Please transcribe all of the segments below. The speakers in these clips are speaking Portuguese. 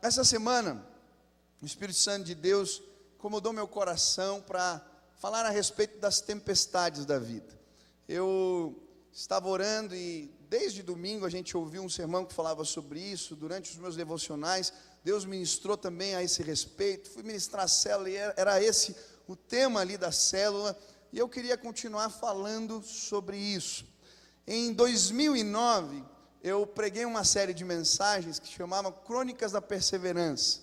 Essa semana, o Espírito Santo de Deus incomodou meu coração para falar a respeito das tempestades da vida. Eu estava orando e desde domingo a gente ouviu um sermão que falava sobre isso. Durante os meus devocionais, Deus ministrou também a esse respeito. Fui ministrar a célula e era esse o tema ali da célula. E eu queria continuar falando sobre isso. Em 2009, eu preguei uma série de mensagens que chamava Crônicas da Perseverança.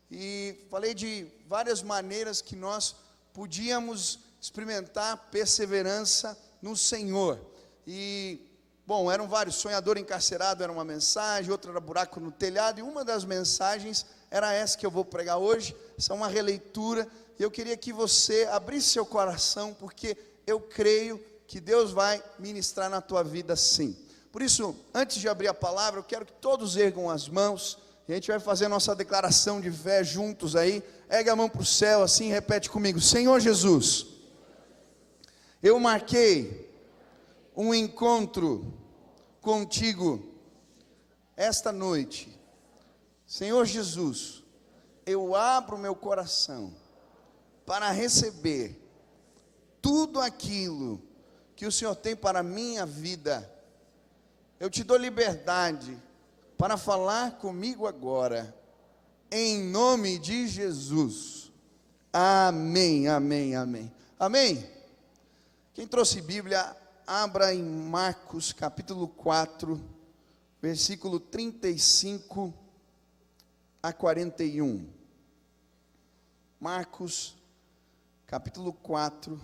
E falei de várias maneiras que nós podíamos experimentar perseverança no Senhor. E, bom, eram vários. Sonhador encarcerado era uma mensagem, outra era buraco no telhado. E uma das mensagens era essa que eu vou pregar hoje. Essa é uma releitura. E eu queria que você abrisse seu coração, porque eu creio que Deus vai ministrar na tua vida sim. Por isso, antes de abrir a palavra, eu quero que todos ergam as mãos. E a gente vai fazer a nossa declaração de fé juntos aí. Ergue a mão para o céu assim, repete comigo: Senhor Jesus, eu marquei um encontro contigo esta noite. Senhor Jesus, eu abro meu coração para receber tudo aquilo que o Senhor tem para a minha vida. Eu te dou liberdade para falar comigo agora, em nome de Jesus. Amém, amém, amém. Amém? Quem trouxe Bíblia, abra em Marcos capítulo 4, versículo 35 a 41. Marcos capítulo 4,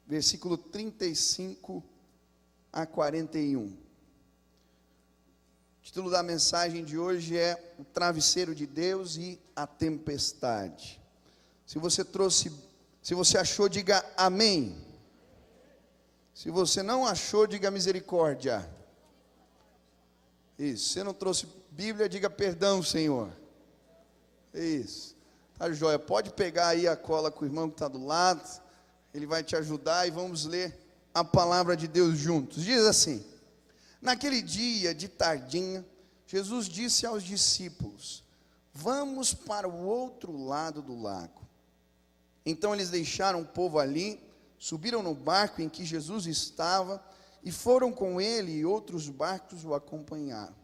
versículo 35 a 41. O título da mensagem de hoje é O Travesseiro de Deus e a Tempestade. Se você achou, diga amém. Se você não achou, diga misericórdia. Isso. Se você não trouxe Bíblia, diga perdão, Senhor. Isso. Tá joia. Pode pegar aí a cola com o irmão que está do lado. Ele vai te ajudar e vamos ler a palavra de Deus juntos. Diz assim: naquele dia de tardinha, Jesus disse aos discípulos: vamos para o outro lado do lago. Então eles deixaram o povo ali, subiram no barco em que Jesus estava e foram com ele, e outros barcos o acompanharam.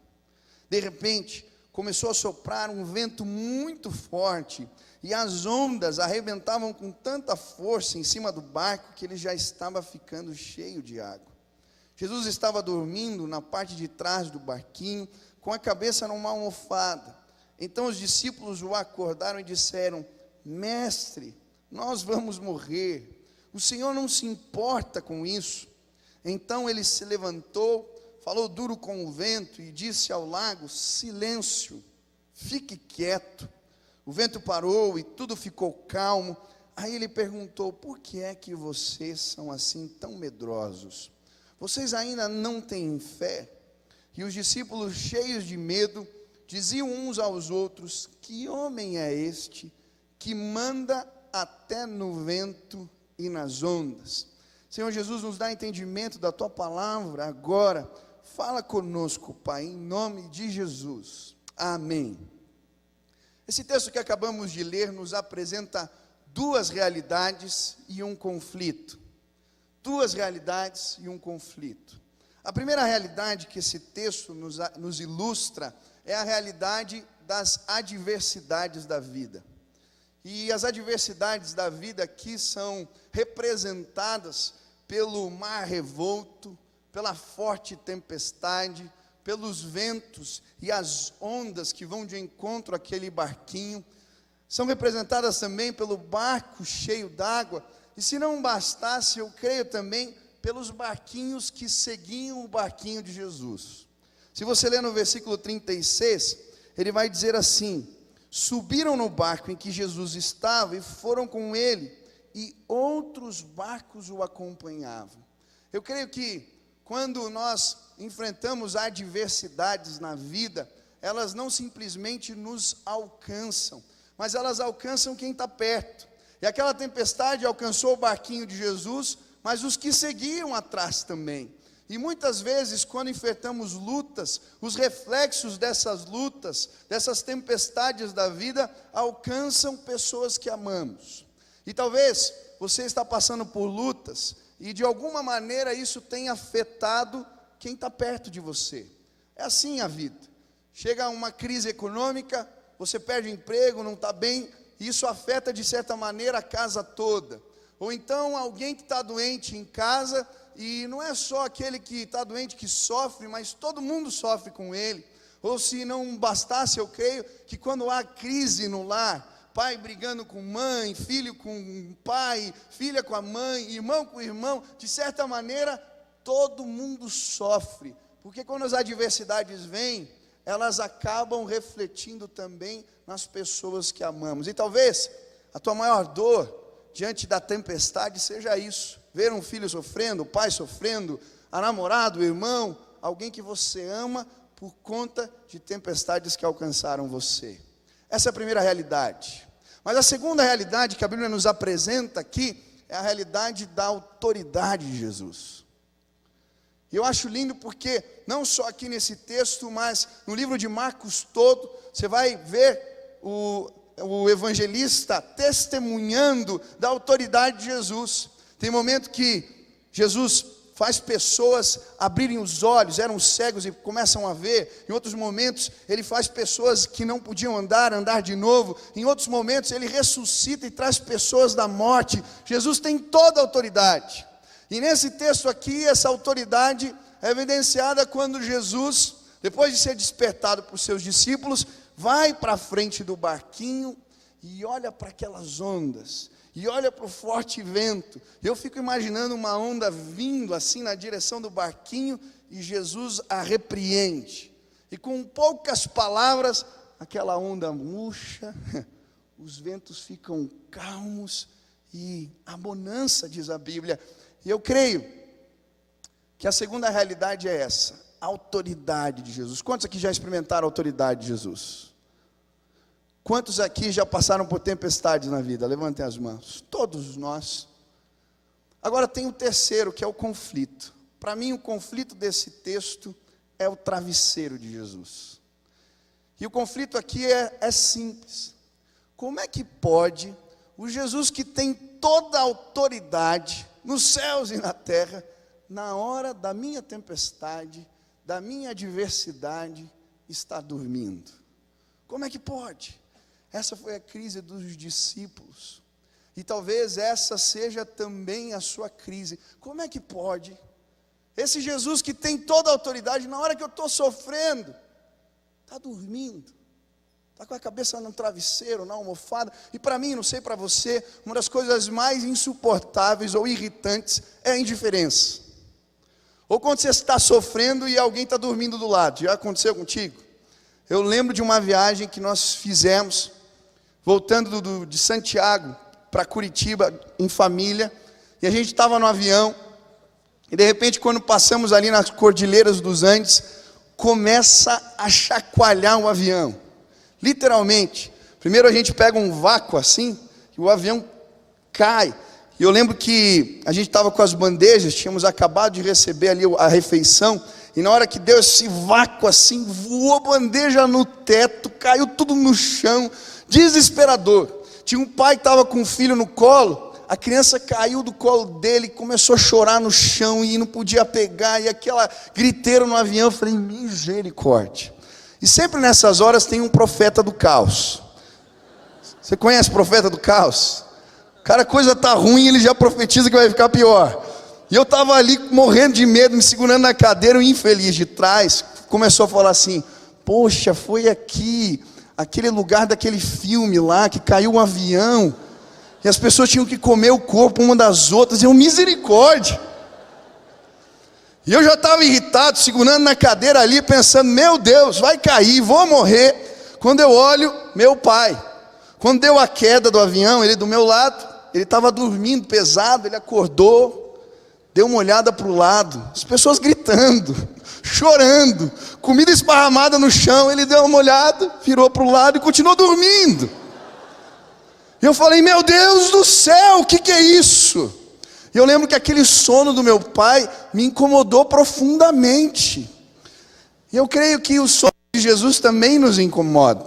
De repente, começou a soprar um vento muito forte, e as ondas arrebentavam com tanta força em cima do barco que ele já estava ficando cheio de água. Jesus estava dormindo na parte de trás do barquinho, com a cabeça numa almofada. Então os discípulos o acordaram e disseram: Mestre, nós vamos morrer. O Senhor não se importa com isso? Então ele se levantou, falou duro com o vento e disse ao lago: silêncio, fique quieto. O vento parou e tudo ficou calmo. Aí ele perguntou: por que é que vocês são assim tão medrosos? Vocês ainda não têm fé? E os discípulos, cheios de medo, diziam uns aos outros: que homem é este que manda até no vento e nas ondas? Senhor Jesus, nos dá entendimento da Tua palavra agora. Fala conosco, Pai, em nome de Jesus. Amém. Esse texto que acabamos de ler nos apresenta duas realidades e um conflito. Duas realidades e um conflito. A primeira realidade que esse texto nos ilustra é a realidade das adversidades da vida. E as adversidades da vida aqui são representadas pelo mar revolto, pela forte tempestade, pelos ventos e as ondas que vão de encontro àquele barquinho. São representadas também pelo barco cheio d'água. E se não bastasse, eu creio também pelos barquinhos que seguiam o barquinho de Jesus. Se você ler no versículo 36, ele vai dizer assim: subiram no barco em que Jesus estava e foram com ele, e outros barcos o acompanhavam. Eu creio que quando nós enfrentamos adversidades na vida, elas não simplesmente nos alcançam, mas elas alcançam quem está perto. E aquela tempestade alcançou o barquinho de Jesus, mas os que seguiam atrás também. E muitas vezes, quando enfrentamos lutas, os reflexos dessas lutas, dessas tempestades da vida, alcançam pessoas que amamos. E talvez você está passando por lutas, e de alguma maneira isso tenha afetado quem está perto de você. É assim a vida. Chega uma crise econômica, você perde o emprego, não está bem, e isso afeta de certa maneira a casa toda. Ou então alguém que está doente em casa, e não é só aquele que está doente que sofre, mas todo mundo sofre com ele. Ou se não bastasse, eu creio que quando há crise no lar, pai brigando com mãe, filho com pai, filha com a mãe, irmão com irmão, de certa maneira todo mundo sofre, porque quando as adversidades vêm, elas acabam refletindo também nas pessoas que amamos. E talvez a tua maior dor diante da tempestade seja isso: ver um filho sofrendo, o pai sofrendo, a namorada, o irmão, alguém que você ama, por conta de tempestades que alcançaram você. Essa é a primeira realidade. Mas a segunda realidade que a Bíblia nos apresenta aqui é a realidade da autoridade de Jesus. E eu acho lindo porque, não só aqui nesse texto, mas no livro de Marcos todo, você vai ver o evangelista testemunhando da autoridade de Jesus. Tem momento que Jesus faz pessoas abrirem os olhos, eram cegos e começam a ver. Em outros momentos, ele faz pessoas que não podiam andar de novo. Em outros momentos, ele ressuscita e traz pessoas da morte. Jesus tem toda a autoridade. E nesse texto aqui, essa autoridade é evidenciada quando Jesus, depois de ser despertado por seus discípulos, vai para a frente do barquinho e olha para aquelas ondas, e olha para o forte vento. Eu fico imaginando uma onda vindo assim na direção do barquinho, e Jesus a repreende. E com poucas palavras, aquela onda murcha, os ventos ficam calmos, e a bonança, diz a Bíblia. E eu creio que a segunda realidade é essa: a autoridade de Jesus. Quantos aqui já experimentaram a autoridade de Jesus? Quantos aqui já passaram por tempestades na vida? Levantem as mãos. Todos nós. Agora tem o terceiro, que é o conflito. Para mim, o conflito desse texto é o travesseiro de Jesus. E o conflito aqui é simples. Como é que pode o Jesus que tem toda a autoridade nos céus e na terra, na hora da minha tempestade, da minha adversidade, estar dormindo? Como é que pode? Essa foi a crise dos discípulos, e talvez essa seja também a sua crise. Como é que pode esse Jesus que tem toda a autoridade, na hora que eu estou sofrendo, está dormindo, está com a cabeça no travesseiro, na almofada? E para mim, não sei para você, uma das coisas mais insuportáveis ou irritantes é a indiferença. Ou quando você está sofrendo e alguém está dormindo do lado. Já aconteceu contigo? Eu lembro de uma viagem que nós fizemos, voltando de Santiago para Curitiba, em família, e a gente estava no avião, e de repente, quando passamos ali nas Cordilheiras dos Andes, começa a chacoalhar o avião, literalmente. Primeiro a gente pega um vácuo assim, e o avião cai. E eu lembro que a gente estava com as bandejas, tínhamos acabado de receber ali a refeição, e na hora que deu esse vácuo assim, voou a bandeja no teto, caiu tudo no chão, desesperador. Tinha um pai que estava com um filho no colo, a criança caiu do colo dele, começou a chorar no chão e não podia pegar, e aquela griteira no avião. Eu falei, misericórdia. E sempre nessas horas tem um profeta do caos. Você conhece o profeta do caos? Cara, a coisa está ruim, ele já profetiza que vai ficar pior. E eu estava ali morrendo de medo, me segurando na cadeira, o infeliz de trás começou a falar assim: poxa, foi aqui, aquele lugar daquele filme lá, que caiu um avião, e as pessoas tinham que comer o corpo uma das outras. E eu, misericórdia. E eu já estava irritado, segurando na cadeira ali, pensando, meu Deus, vai cair, vou morrer. Quando eu olho, meu pai, quando deu a queda do avião, ele do meu lado, ele estava dormindo pesado, ele acordou, deu uma olhada para o lado, as pessoas gritando, chorando, comida esparramada no chão. Ele deu uma olhada, virou para o lado e continuou dormindo. E eu falei, meu Deus do céu, o que é isso? E eu lembro que aquele sono do meu pai me incomodou profundamente. E eu creio que o sono de Jesus também nos incomoda.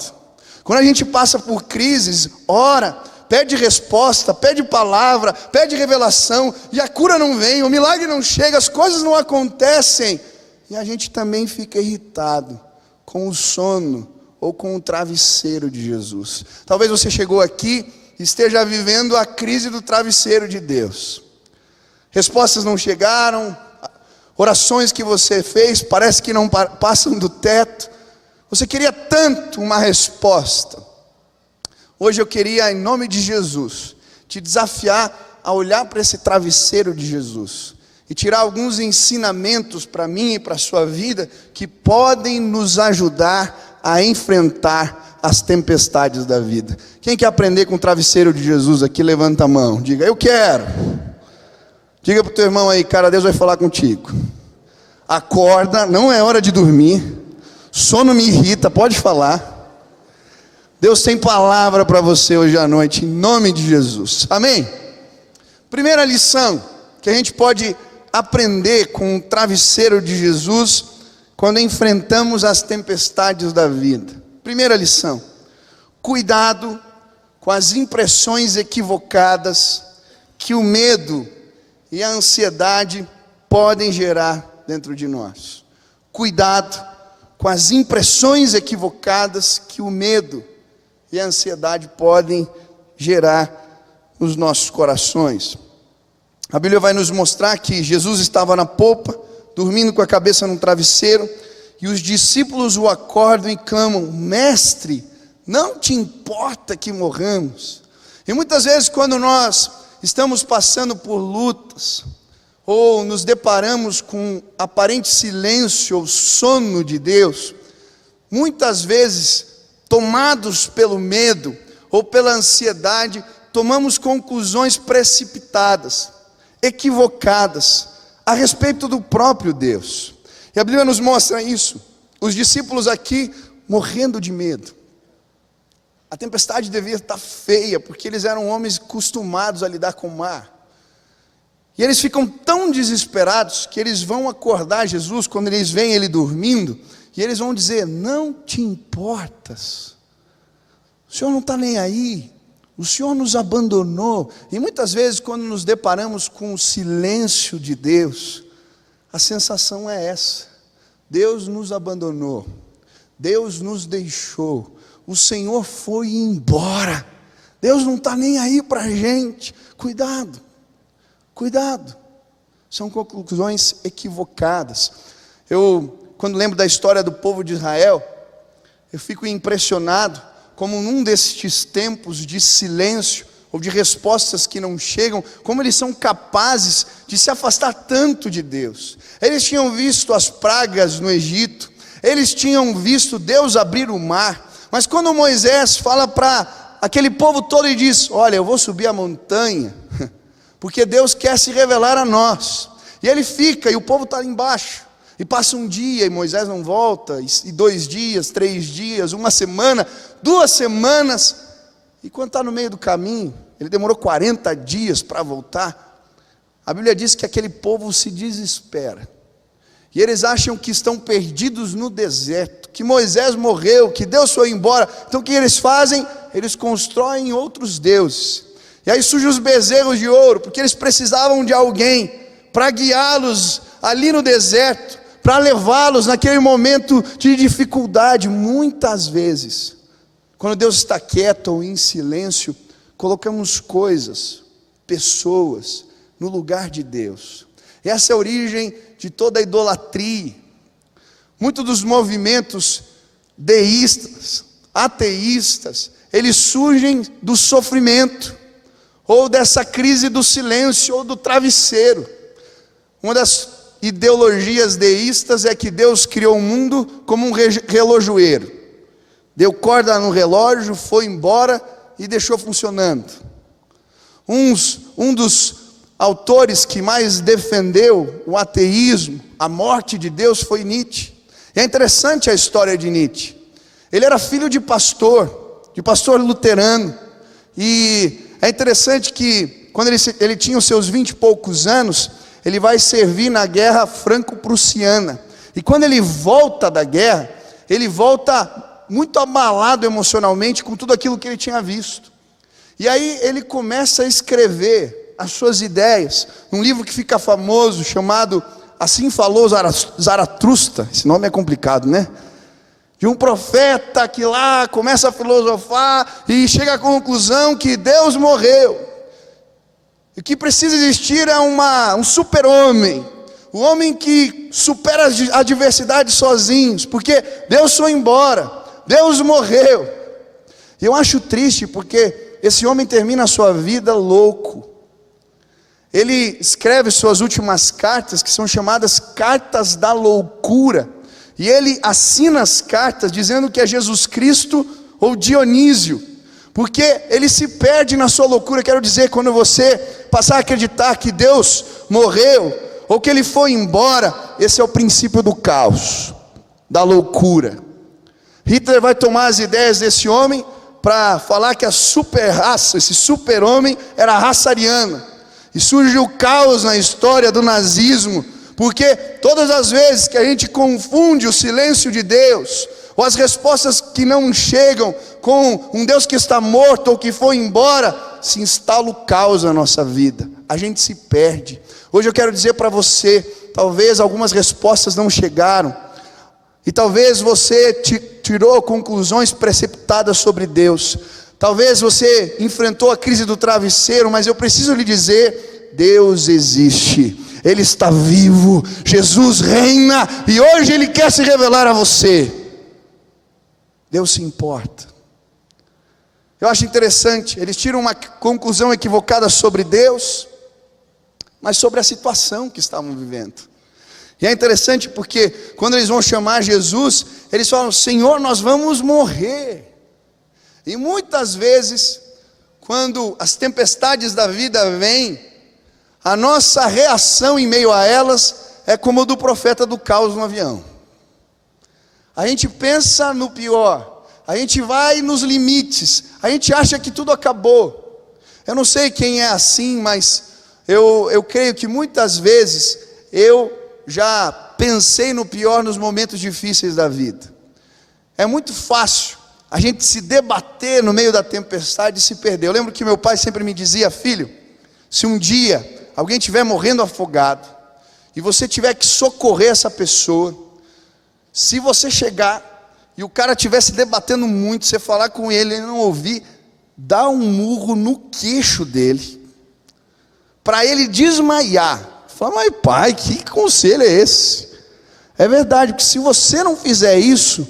Quando a gente passa por crises, ora, pede resposta, pede palavra, pede revelação, e a cura não vem, o milagre não chega, as coisas não acontecem. E a gente também fica irritado com o sono ou com o travesseiro de Jesus. Talvez você chegou aqui e esteja vivendo a crise do travesseiro de Deus. Respostas não chegaram, orações que você fez parece que não passam do teto. Você queria tanto uma resposta. Hoje eu queria, em nome de Jesus, te desafiar a olhar para esse travesseiro de Jesus e tirar alguns ensinamentos para mim e para a sua vida que podem nos ajudar a enfrentar as tempestades da vida. Quem quer aprender com o travesseiro de Jesus aqui, levanta a mão. Diga, eu quero. Diga para o teu irmão aí, cara, Deus vai falar contigo. Acorda, não é hora de dormir. Sono me irrita, pode falar. Deus tem palavra para você hoje à noite, em nome de Jesus. Amém? Primeira lição que a gente pode aprender com o travesseiro de Jesus quando enfrentamos as tempestades da vida. Primeira lição: cuidado com as impressões equivocadas que o medo e a ansiedade podem gerar dentro de nós. Cuidado com as impressões equivocadas que o medo e a ansiedade podem gerar nos nossos corações. A Bíblia vai nos mostrar que Jesus estava na popa, dormindo com a cabeça num travesseiro, e os discípulos o acordam e clamam: Mestre, não te importa que morramos? E muitas vezes quando nós estamos passando por lutas, ou nos deparamos com aparente silêncio ou sono de Deus, muitas vezes, tomados pelo medo ou pela ansiedade, tomamos conclusões precipitadas, equivocadas, a respeito do próprio Deus. E a Bíblia nos mostra isso. Os discípulos aqui morrendo de medo. A tempestade devia estar feia, porque eles eram homens acostumados a lidar com o mar. E eles ficam tão desesperados que eles vão acordar Jesus quando eles veem ele dormindo, e eles vão dizer: não te importas, o Senhor não está nem aí, o Senhor nos abandonou. E muitas vezes quando nos deparamos com o silêncio de Deus, a sensação é essa: Deus nos abandonou, Deus nos deixou, o Senhor foi embora, Deus não está nem aí para a gente. Cuidado, cuidado, são conclusões equivocadas. Quando lembro da história do povo de Israel, eu fico impressionado como num destes tempos de silêncio, ou de respostas que não chegam, como eles são capazes de se afastar tanto de Deus. Eles tinham visto as pragas no Egito, eles tinham visto Deus abrir o mar, mas quando Moisés fala para aquele povo todo e diz: olha, eu vou subir a montanha, porque Deus quer se revelar a nós. E ele fica, e o povo está embaixo. E passa um dia, e Moisés não volta, e 2 dias, 3 dias, 1 semana, 2 semanas. E quando está no meio do caminho, ele demorou 40 dias para voltar. A Bíblia diz que aquele povo se desespera. E eles acham que estão perdidos no deserto, que Moisés morreu, que Deus foi embora. Então o que eles fazem? Eles constroem outros deuses. E aí surgem os bezerros de ouro, porque eles precisavam de alguém para guiá-los ali no deserto, para levá-los naquele momento de dificuldade. Muitas vezes, quando Deus está quieto ou em silêncio, colocamos coisas, pessoas, no lugar de Deus. Essa é a origem de toda a idolatria. Muitos dos movimentos deístas, ateístas, eles surgem do sofrimento, ou dessa crise do silêncio, ou do travesseiro. Uma das ideologias deístas é que Deus criou o mundo como um relojoeiro. Deu corda no relógio, foi embora e deixou funcionando. Um dos autores que mais defendeu o ateísmo, a morte de Deus, foi Nietzsche. E é interessante a história de Nietzsche. Ele era filho de pastor luterano. E é interessante que quando ele tinha os seus 20 e poucos anos, ele vai servir na guerra franco-prussiana. E quando ele volta da guerra, ele volta muito abalado emocionalmente com tudo aquilo que ele tinha visto. E aí ele começa a escrever as suas ideias, num livro que fica famoso, chamado Assim Falou Zaratustra. Esse nome é complicado, né? De um profeta que lá começa a filosofar e chega à conclusão que Deus morreu. E o que precisa existir é um super-homem, o homem que supera as adversidades sozinhos, porque Deus foi embora, Deus morreu. E eu acho triste porque esse homem termina a sua vida louco. Ele escreve suas últimas cartas, que são chamadas cartas da loucura, e ele assina as cartas dizendo que é Jesus Cristo ou Dionísio, porque ele se perde na sua loucura. Quero dizer, quando você passar a acreditar que Deus morreu, ou que ele foi embora, esse é o princípio do caos, da loucura. Hitler vai tomar as ideias desse homem para falar que a super raça, esse super-homem, era a raça ariana. E surge o caos na história do nazismo, porque todas as vezes que a gente confunde o silêncio de Deus, ou as respostas que não chegam com um Deus que está morto ou que foi embora, se instala o caos na nossa vida, a gente se perde. Hoje eu quero dizer para você, talvez algumas respostas não chegaram, e talvez você tirou conclusões precipitadas sobre Deus. Talvez você enfrentou a crise do travesseiro, mas eu preciso lhe dizer, Deus existe, Ele está vivo, Jesus reina, e hoje Ele quer se revelar a você. Deus se importa. Eu acho interessante, eles tiram uma conclusão equivocada sobre Deus, mas sobre a situação que estavam vivendo. E é interessante porque quando eles vão chamar Jesus, eles falam, Senhor, nós vamos morrer. E muitas vezes, quando as tempestades da vida vêm, a nossa reação em meio a elas é como a do profeta do caos no avião. A gente pensa no pior, a gente vai nos limites, a gente acha que tudo acabou. Eu não sei quem é assim, mas eu creio que muitas vezes eu já pensei no pior nos momentos difíceis da vida. É muito fácil a gente se debater no meio da tempestade e se perder. Eu lembro que meu pai sempre me dizia, filho, se um dia alguém estiver morrendo afogado, e você tiver que socorrer essa pessoa, se você chegar, e o cara estiver se debatendo muito, você falar com ele, ele não ouvir, dá um murro no queixo dele, para ele desmaiar. Fala, mas pai, que conselho é esse? É verdade, porque se você não fizer isso,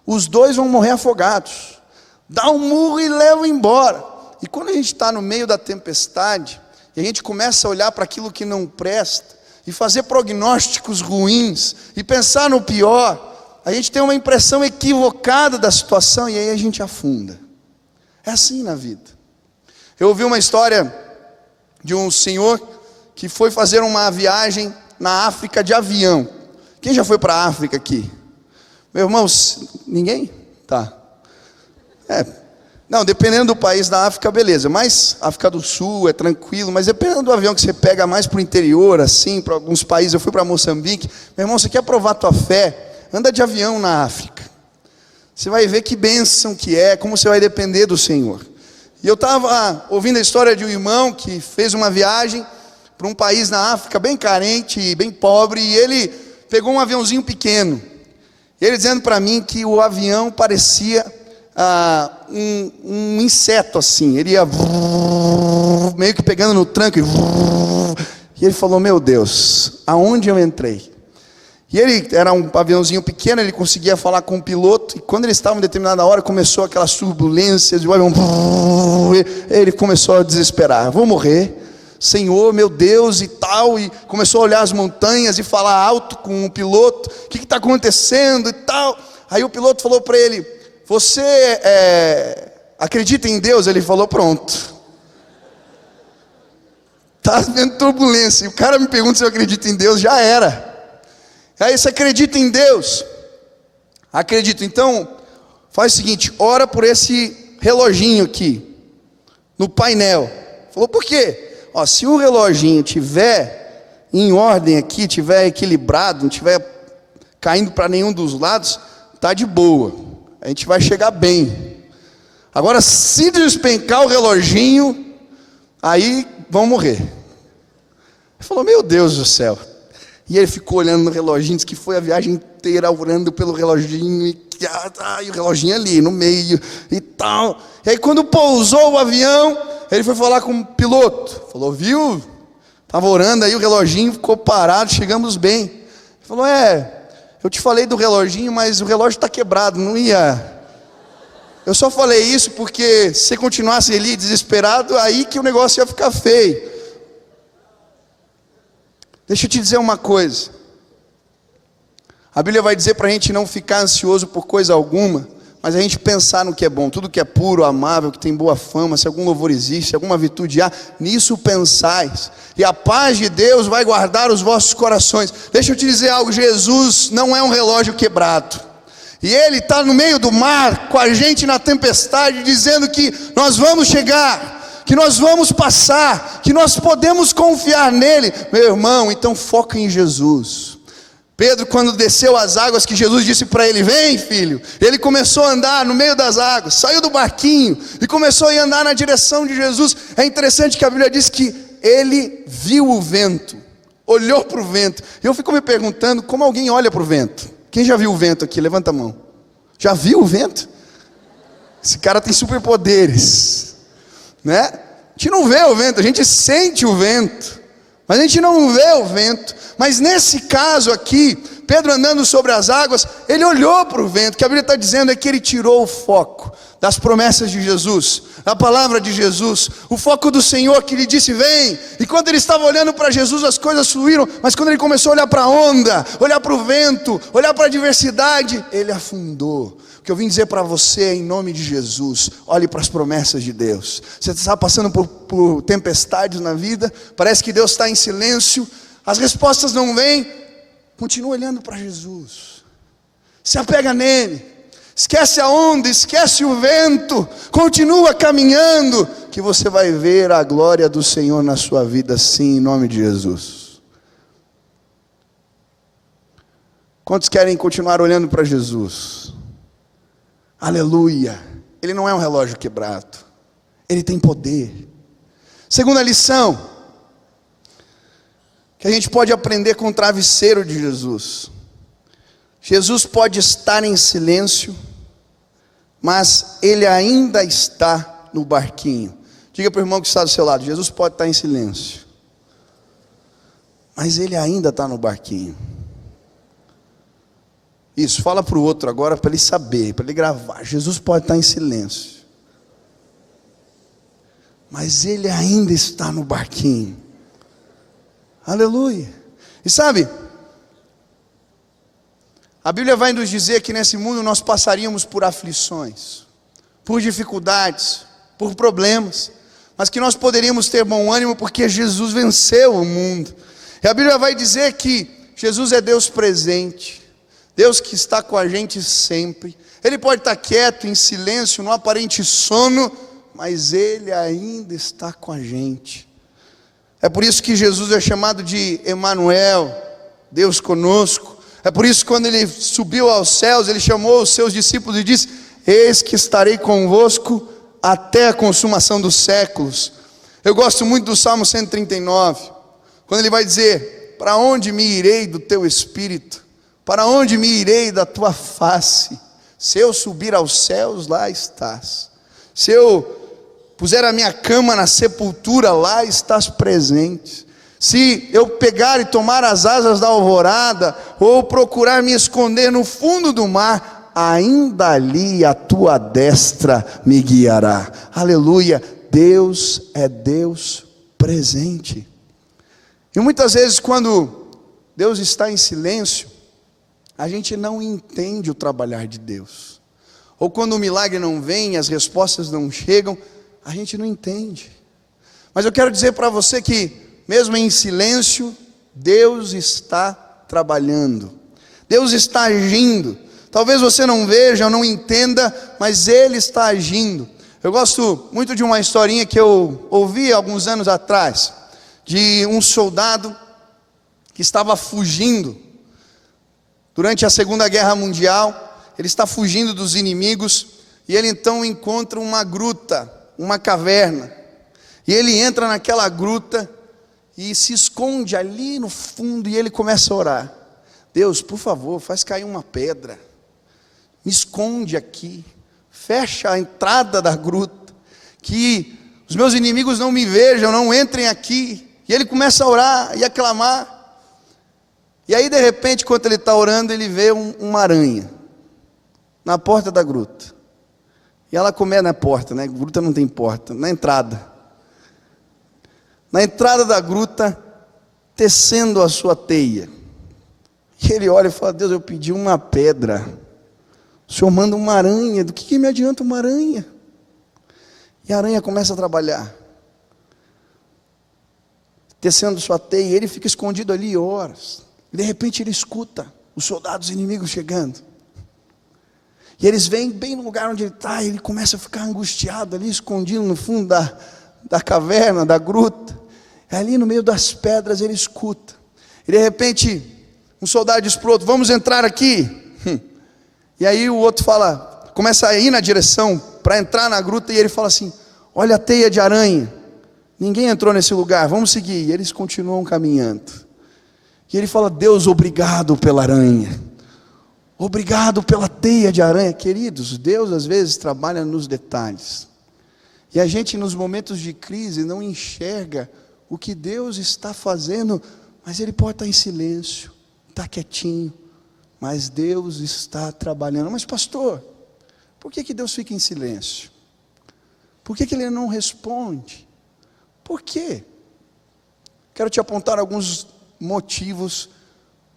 os dois vão morrer afogados. Dá um murro e leva embora. E quando a gente está no meio da tempestade, e a gente começa a olhar para aquilo que não presta, e fazer prognósticos ruins, e pensar no pior, a gente tem uma impressão equivocada da situação, e aí a gente afunda. É assim na vida. Eu ouvi uma história de um senhor que foi fazer uma viagem na África de avião. Quem já foi para a África aqui? Meu irmão, ninguém? Tá. Não, dependendo do país da África, beleza. Mas África do Sul é tranquilo, mas dependendo do avião que você pega mais para o interior, assim, para alguns países, eu fui para Moçambique. Meu irmão, você quer provar a tua fé? Anda de avião na África. Você vai ver que bênção que é, como você vai depender do Senhor. E eu estava ouvindo a história de um irmão que fez uma viagem para um país na África bem carente e bem pobre, e ele pegou um aviãozinho pequeno. E ele dizendo para mim que o avião parecia um inseto assim, ele ia meio que pegando no tranco, e ele falou, meu Deus, aonde eu entrei? E ele era um aviãozinho pequeno, ele conseguia falar com o piloto, e quando eles estavam em determinada hora, começou aquelas turbulências, o avião, ele começou a desesperar, vou morrer, Senhor, meu Deus e tal, e começou a olhar as montanhas e falar alto com o piloto, o que está acontecendo e tal. Aí o piloto falou para ele, você acredita em Deus? Ele falou, pronto, está havendo turbulência, e o cara me pergunta se eu acredito em Deus, já era. Aí você acredita em Deus? Acredito. Então faz o seguinte, ora por esse reloginho aqui no painel. Falou, por quê? Ó, se o reloginho tiver em ordem aqui, tiver equilibrado, não tiver caindo para nenhum dos lados, tá de boa. A gente vai chegar bem. Agora, se despencar o reloginho, aí vão morrer. Ele falou, meu Deus do céu. E ele ficou olhando no reloginho, disse que foi a viagem inteira orando pelo reloginho, e o reloginho ali no meio e tal. E aí quando pousou o avião, ele foi falar com o piloto. Falou, viu? Estava orando aí, o reloginho ficou parado, chegamos bem. Ele falou, eu te falei do reloginho, mas o relógio está quebrado, não ia... Eu só falei isso porque se você continuasse ali desesperado, aí que o negócio ia ficar feio. Deixa eu te dizer uma coisa. A Bíblia vai dizer para a gente não ficar ansioso por coisa alguma, mas a gente pensar no que é bom, tudo que é puro, amável, que tem boa fama, se algum louvor existe, se alguma virtude há, nisso pensais. E a paz de Deus vai guardar os vossos corações. Deixa eu te dizer algo, Jesus não é um relógio quebrado. E Ele está no meio do mar, com a gente na tempestade, dizendo que nós vamos chegar, que nós vamos passar, que nós podemos confiar nele. Meu irmão, então foca em Jesus. Pedro, quando desceu as águas, que Jesus disse para ele, vem filho, ele começou a andar no meio das águas, saiu do barquinho e começou a andar na direção de Jesus. É interessante que a Bíblia diz que ele viu o vento, olhou para o vento. Eu fico me perguntando como alguém olha para o vento. Quem já viu o vento aqui? Levanta a mão. Já viu o vento? Esse cara tem superpoderes, né? A gente não vê o vento, a gente sente o vento, mas a gente não vê o vento. Mas nesse caso aqui, Pedro andando sobre as águas, ele olhou para o vento. O que a Bíblia está dizendo é que ele tirou o foco das promessas de Jesus, da palavra de Jesus, o foco do Senhor que lhe disse vem. E quando ele estava olhando para Jesus, as coisas fluíram. Mas quando ele começou a olhar para a onda, olhar para o vento, olhar para a adversidade, ele afundou. O que eu vim dizer para você é, em nome de Jesus, olhe para as promessas de Deus. Você está passando por tempestades na vida, parece que Deus está em silêncio, as respostas não vêm. Continua olhando para Jesus, se apega nele, esquece a onda, esquece o vento, continua caminhando, que você vai ver a glória do Senhor na sua vida, sim, em nome de Jesus. Quantos querem continuar olhando para Jesus? Aleluia. Ele não é um relógio quebrado, ele tem poder. Segunda lição que a gente pode aprender com o travesseiro de Jesus. Jesus pode estar em silêncio, mas ele ainda está no barquinho. Diga para o irmão que está do seu lado, Jesus pode estar em silêncio, mas ele ainda está no barquinho. Isso, fala para o outro agora, para ele saber, para ele gravar. Jesus pode estar em silêncio, mas ele ainda está no barquinho. Aleluia. E sabe, a Bíblia vai nos dizer que nesse mundo nós passaríamos por aflições, por dificuldades, por problemas, mas que nós poderíamos ter bom ânimo porque Jesus venceu o mundo. E a Bíblia vai dizer que Jesus é Deus presente, Deus que está com a gente sempre. Ele pode estar quieto, em silêncio, no aparente sono, mas Ele ainda está com a gente. É por isso que Jesus é chamado de Emanuel, Deus conosco. É por isso que quando Ele subiu aos céus, Ele chamou os seus discípulos e disse, eis que estarei convosco até a consumação dos séculos. Eu gosto muito do Salmo 139, quando ele vai dizer, para onde me irei do teu Espírito? Para onde me irei da tua face? Se eu subir aos céus, lá estás. Se eu puser a minha cama na sepultura, lá estás presente. Se eu pegar e tomar as asas da alvorada, ou procurar me esconder no fundo do mar, ainda ali a tua destra me guiará. Aleluia, Deus é Deus presente. E muitas vezes quando Deus está em silêncio, a gente não entende o trabalhar de Deus. Ou quando o milagre não vem, as respostas não chegam, a gente não entende. Mas eu quero dizer para você que, mesmo em silêncio, Deus está trabalhando. Deus está agindo. Talvez você não veja ou não entenda, mas Ele está agindo. Eu gosto muito de uma historinha que eu ouvi alguns anos atrás. de um soldado que estava fugindo durante a Segunda Guerra Mundial. Ele está fugindo dos inimigos e ele então encontra uma gruta, uma caverna. E ele entra naquela gruta e se esconde ali no fundo e ele começa a orar. Deus, por favor, faz cair uma pedra. Me esconde aqui. Fecha a entrada da gruta. Que os meus inimigos não me vejam, não entrem aqui. E ele começa a orar e a clamar. E aí de repente, enquanto ele está orando, ele vê uma aranha na porta da gruta. E ela começa na porta, né? Gruta não tem porta, na entrada. Na entrada da gruta, tecendo a sua teia. E ele olha e fala: Deus, eu pedi uma pedra. O Senhor manda uma aranha. Do que me adianta uma aranha? E a aranha começa a trabalhar, tecendo sua teia. E ele fica escondido ali horas. E de repente ele escuta os soldados inimigos chegando. E eles vêm bem no lugar onde ele está. E ele começa a ficar angustiado ali, escondido no fundo da caverna, da gruta. Ali no meio das pedras ele escuta. E de repente um soldado diz para o outro: vamos entrar aqui. E aí o outro começa a ir na direção para entrar na gruta. E ele fala assim: olha a teia de aranha. Ninguém entrou nesse lugar, vamos seguir. E eles continuam caminhando. E ele fala: Deus, obrigado pela aranha. Obrigado pela teia de aranha. Queridos, Deus às vezes trabalha nos detalhes. E a gente nos momentos de crise não enxerga o que Deus está fazendo. Mas Ele pode estar em silêncio, está quietinho. Mas Deus está trabalhando. Mas pastor, por que Deus fica em silêncio? Por que Ele não responde? Por quê? Quero te apontar alguns motivos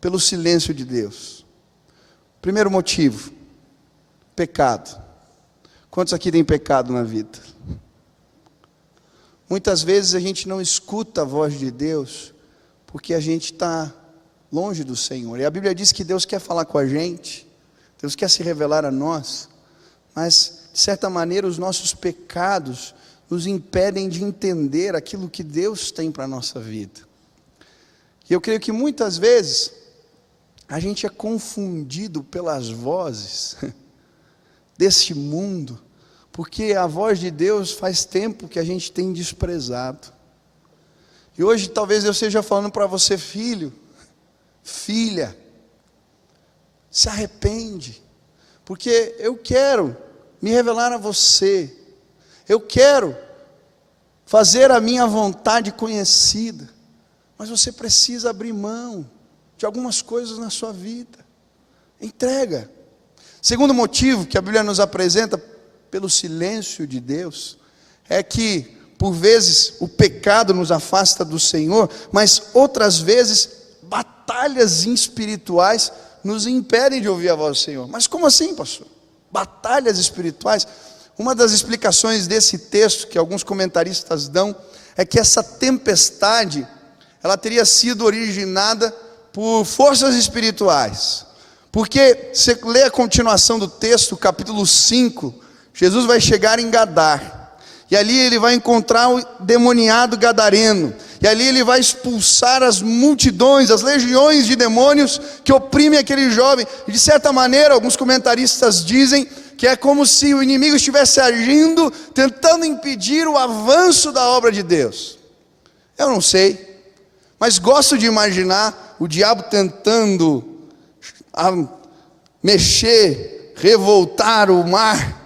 pelo silêncio de Deus. Primeiro motivo: pecado. Quantos aqui têm pecado na vida? Muitas vezes a gente não escuta a voz de Deus porque a gente está longe do Senhor. E a Bíblia diz que Deus quer falar com a gente, Deus quer se revelar a nós, mas de certa maneira os nossos pecados nos impedem de entender aquilo que Deus tem para a nossa vida. E eu creio que muitas vezes a gente é confundido pelas vozes desse mundo, porque a voz de Deus faz tempo que a gente tem desprezado. E hoje talvez eu esteja falando para você: filho, filha, se arrepende, porque eu quero me revelar a você, eu quero fazer a minha vontade conhecida, mas você precisa abrir mão de algumas coisas na sua vida. Entrega. Segundo motivo que a Bíblia nos apresenta pelo silêncio de Deus é que por vezes o pecado nos afasta do Senhor, mas outras vezes batalhas espirituais nos impedem de ouvir a voz do Senhor. Mas como assim, pastor? Batalhas espirituais? Uma das explicações desse texto que alguns comentaristas dão é que essa tempestade, ela teria sido originada por forças espirituais. Porque você lê a continuação do texto, capítulo 5, Jesus vai chegar em Gadar. E ali ele vai encontrar o demoniado gadareno. E ali ele vai expulsar as multidões, as legiões de demônios que oprimem aquele jovem. E de certa maneira, alguns comentaristas dizem que é como se o inimigo estivesse agindo, tentando impedir o avanço da obra de Deus. Eu não sei, mas gosto de imaginar o diabo tentando mexer, revoltar o mar,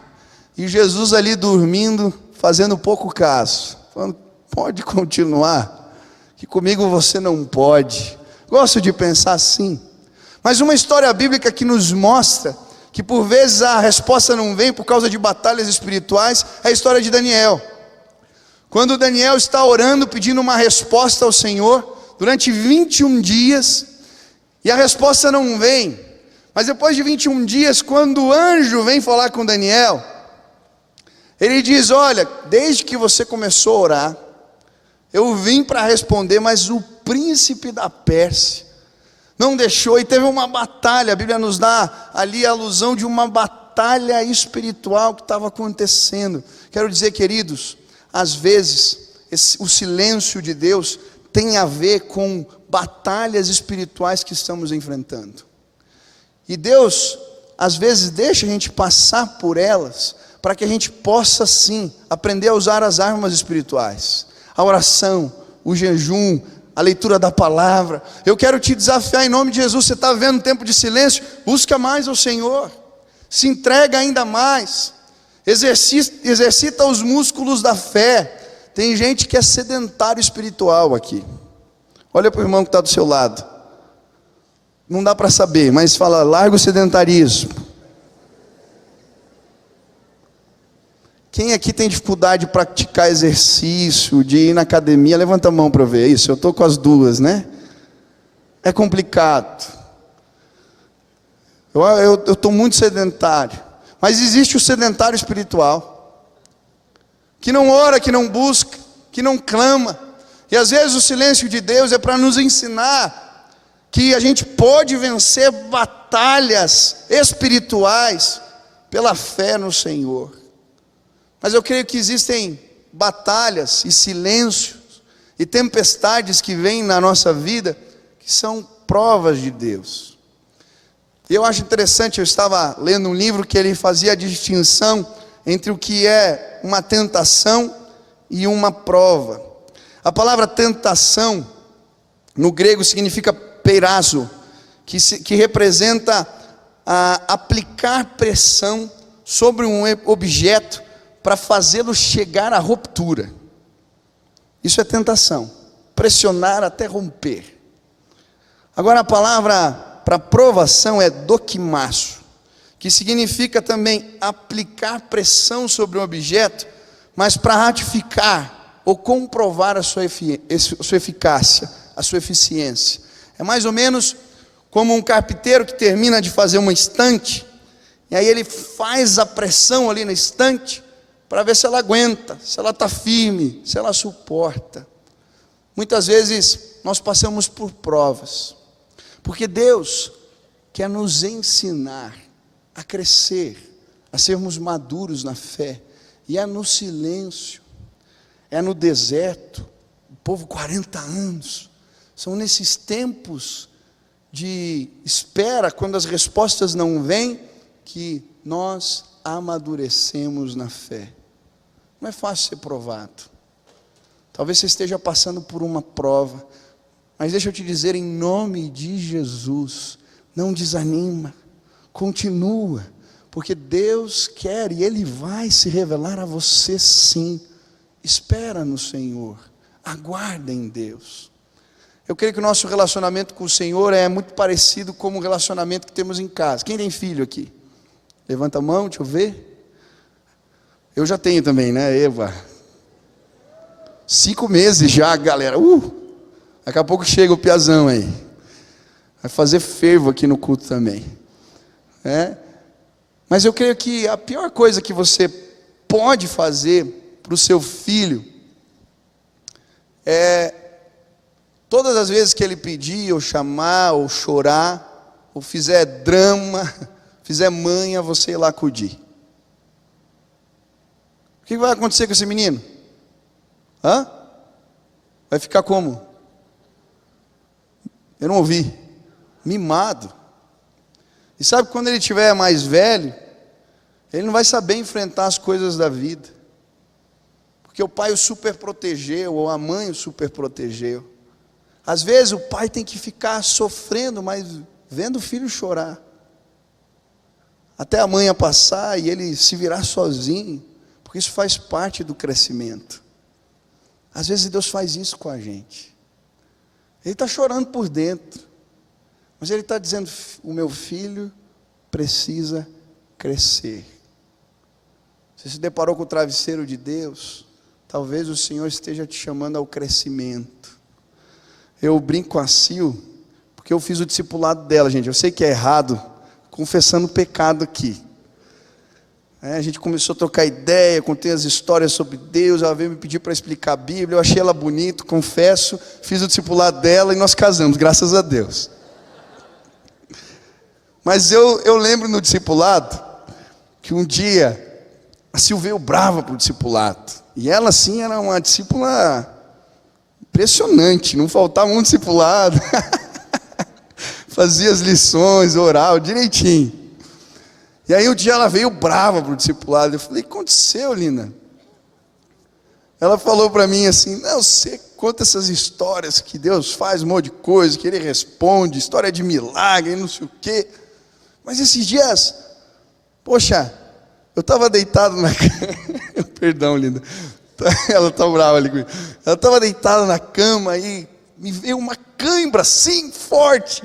e Jesus ali dormindo, fazendo pouco caso, falando: pode continuar, que comigo você não pode. Gosto de pensar assim. Mas uma história bíblica que nos mostra que por vezes a resposta não vem por causa de batalhas espirituais é a história de Daniel. Quando Daniel está orando, pedindo uma resposta ao Senhor durante 21 dias, e a resposta não vem. Mas depois de 21 dias, quando o anjo vem falar com Daniel, ele diz: olha, desde que você começou a orar, eu vim para responder, mas o príncipe da Pérsia não deixou, e teve uma batalha. A Bíblia nos dá ali a alusão de uma batalha espiritual que estava acontecendo. Quero dizer, queridos, às vezes o silêncio de Deus tem a ver com batalhas espirituais que estamos enfrentando. E Deus, às vezes, deixa a gente passar por elas, para que a gente possa, sim, aprender a usar as armas espirituais. A oração, o jejum, a leitura da palavra. Eu quero te desafiar em nome de Jesus. Você está vivendo um tempo de silêncio? Busca mais ao Senhor. Se entrega ainda mais. Exercita os músculos da fé. Tem gente que é sedentário espiritual aqui. Olha para o irmão que está do seu lado. Não dá para saber, mas fala, larga o sedentarismo. Quem aqui tem dificuldade de praticar exercício, de ir na academia? Levanta a mão para eu ver isso. Eu estou com as duas, né? É complicado. Eu estou muito sedentário. Mas existe o sedentário espiritual, que não ora, que não busca, que não clama. E às vezes o silêncio de Deus é para nos ensinar que a gente pode vencer batalhas espirituais pela fé no Senhor. Mas eu creio que existem batalhas e silêncios e tempestades que vêm na nossa vida, que são provas de Deus. E eu acho interessante, eu estava lendo um livro que ele fazia a distinção entre o que é uma tentação e uma prova. A palavra tentação, no grego, significa peirazo, que representa aplicar pressão sobre um objeto para fazê-lo chegar à ruptura. Isso é tentação, pressionar até romper. Agora a palavra para provação é doquimaço, que significa também aplicar pressão sobre um objeto, mas para ratificar ou comprovar a sua eficácia, a sua eficiência. É mais ou menos como um carpinteiro que termina de fazer uma estante, e aí ele faz a pressão ali na estante, para ver se ela aguenta, se ela está firme, se ela suporta. Muitas vezes nós passamos por provas, porque Deus quer nos ensinar a crescer, a sermos maduros na fé, e é no silêncio, é no deserto, o povo 40 anos, são nesses tempos de espera, quando as respostas não vêm, que nós amadurecemos na fé. Não é fácil ser provado. Talvez você esteja passando por uma prova, mas deixa eu te dizer, em nome de Jesus, não desanima, continua, porque Deus quer e Ele vai se revelar a você sim. Espera no Senhor, aguarda em Deus. Eu creio que o nosso relacionamento com o Senhor é muito parecido com o relacionamento que temos em casa. Quem tem filho aqui? Levanta a mão, deixa eu ver. Eu já tenho também, né, Eva? 5 meses já, galera. Daqui a pouco chega o piazão aí. Vai fazer fervo aqui no culto também. Mas eu creio que a pior coisa que você pode fazer para o seu filho é, todas as vezes que ele pedir, ou chamar, ou chorar, ou fizer drama, fizer manha, você ir lá acudir. O que vai acontecer com esse menino? Vai ficar como? Eu não ouvi. Mimado. E sabe, quando ele estiver mais velho, ele não vai saber enfrentar as coisas da vida, porque o pai o super protegeu, ou a mãe o super protegeu. Às vezes o pai tem que ficar sofrendo, mas vendo o filho chorar, até a manhã passar e ele se virar sozinho, porque isso faz parte do crescimento. Às vezes Deus faz isso com a gente. Ele está chorando por dentro, mas Ele está dizendo, o meu filho precisa crescer. Você se deparou com o travesseiro de Deus? Talvez o Senhor esteja te chamando ao crescimento. Eu brinco com a Sil, porque eu fiz o discipulado dela, gente. Eu sei que é errado, confessando o pecado aqui. A gente começou a trocar ideia, contei as histórias sobre Deus, ela veio me pedir para explicar a Bíblia, eu achei ela bonita, confesso, fiz o discipulado dela e nós casamos, graças a Deus. Mas eu lembro no discipulado, que um dia, a Sil veio brava para o discipulado, e ela sim era uma discípula Impressionante, não faltava um discipulado. Fazia as lições, oral, direitinho. E aí um dia ela veio brava para o discipulado. Eu falei, o que aconteceu, Lina? Ela falou para mim assim, não, você conta essas histórias que Deus faz um monte de coisa, que Ele responde, história de milagre, não sei o quê. Mas esses dias, poxa, eu estava deitado na cama. Perdão, Linda. Ela está brava ali comigo. Ela estava deitada na cama e me veio uma cãibra assim, forte.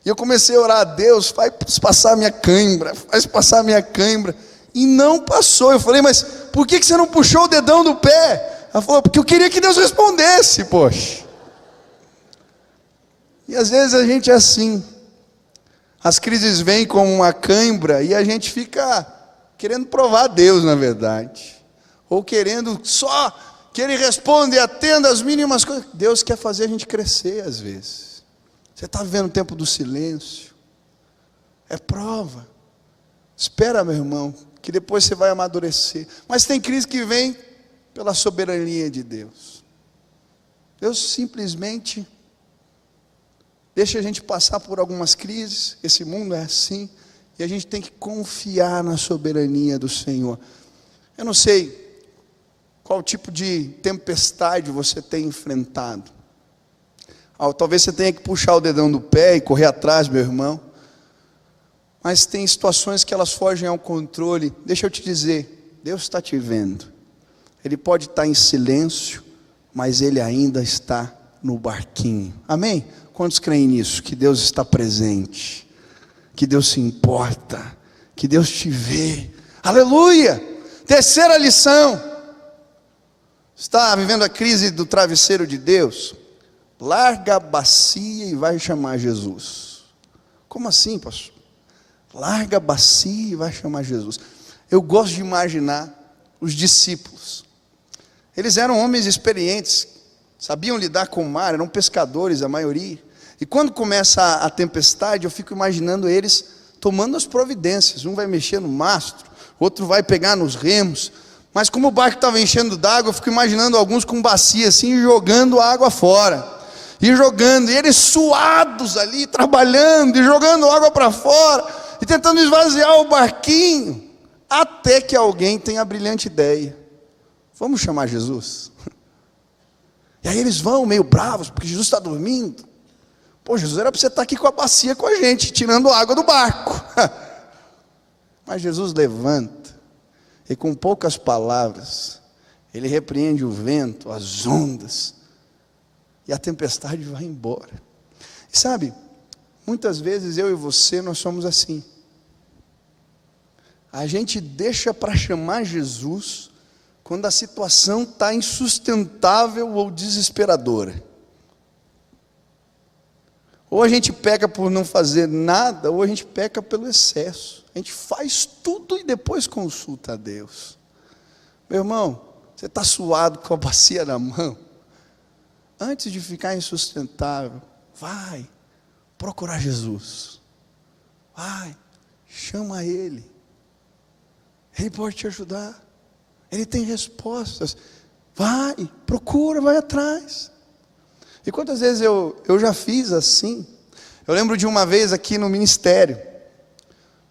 E eu comecei a orar a Deus, faz passar a minha cãibra, faz passar a minha cãibra. E não passou. Eu falei, mas por que você não puxou o dedão do pé? Ela falou, porque eu queria que Deus respondesse, poxa. E às vezes a gente é assim. As crises vêm como uma cãibra e a gente fica querendo provar a Deus, na verdade. Ou querendo só que Ele responda e atenda as mínimas coisas. Deus quer fazer a gente crescer às vezes. Você está vivendo o tempo do silêncio. É prova. Espera, meu irmão, que depois você vai amadurecer. Mas tem crise que vem pela soberania de Deus. Deus simplesmente deixa a gente passar por algumas crises. Esse mundo é assim. E a gente tem que confiar na soberania do Senhor. Eu não sei qual tipo de tempestade você tem enfrentado. Talvez você tenha que puxar o dedão do pé e correr atrás, meu irmão. Mas tem situações que elas fogem ao controle. Deixa eu te dizer, Deus está te vendo. Ele pode estar em silêncio, mas Ele ainda está no barquinho. Amém? Quantos creem nisso? Que Deus está presente, que Deus se importa, que Deus te vê. Aleluia! Terceira lição. Está vivendo a crise do travesseiro de Deus? Larga a bacia e vai chamar Jesus. Como assim, pastor? Larga a bacia e vai chamar Jesus. Eu gosto de imaginar os discípulos. Eles eram homens experientes, sabiam lidar com o mar, eram pescadores a maioria. E quando começa a tempestade, eu fico imaginando eles tomando as providências. Um vai mexer no mastro, outro vai pegar nos remos. Mas como o barco estava enchendo d'água, eu fico imaginando alguns com bacia assim, jogando a água fora. E jogando, e eles suados ali, trabalhando, e jogando água para fora, e tentando esvaziar o barquinho, até que alguém tenha a brilhante ideia, vamos chamar Jesus? E aí eles vão meio bravos, porque Jesus está dormindo. Pô, Jesus, era para você estar aqui com a bacia com a gente, tirando a água do barco. Mas Jesus levanta, e com poucas palavras, Ele repreende o vento, as ondas, e a tempestade vai embora. E sabe, muitas vezes eu e você, nós somos assim. A gente deixa para chamar Jesus quando a situação está insustentável ou desesperadora. Ou a gente peca por não fazer nada, ou a gente peca pelo excesso. A gente faz tudo e depois consulta a Deus. Meu irmão, você está suado com a bacia na mão? Antes de ficar insustentável, vai procurar Jesus. Vai, chama Ele. Ele pode te ajudar. Ele tem respostas. Vai, procura, vai atrás. E quantas vezes eu já fiz assim? Eu lembro de uma vez aqui no ministério.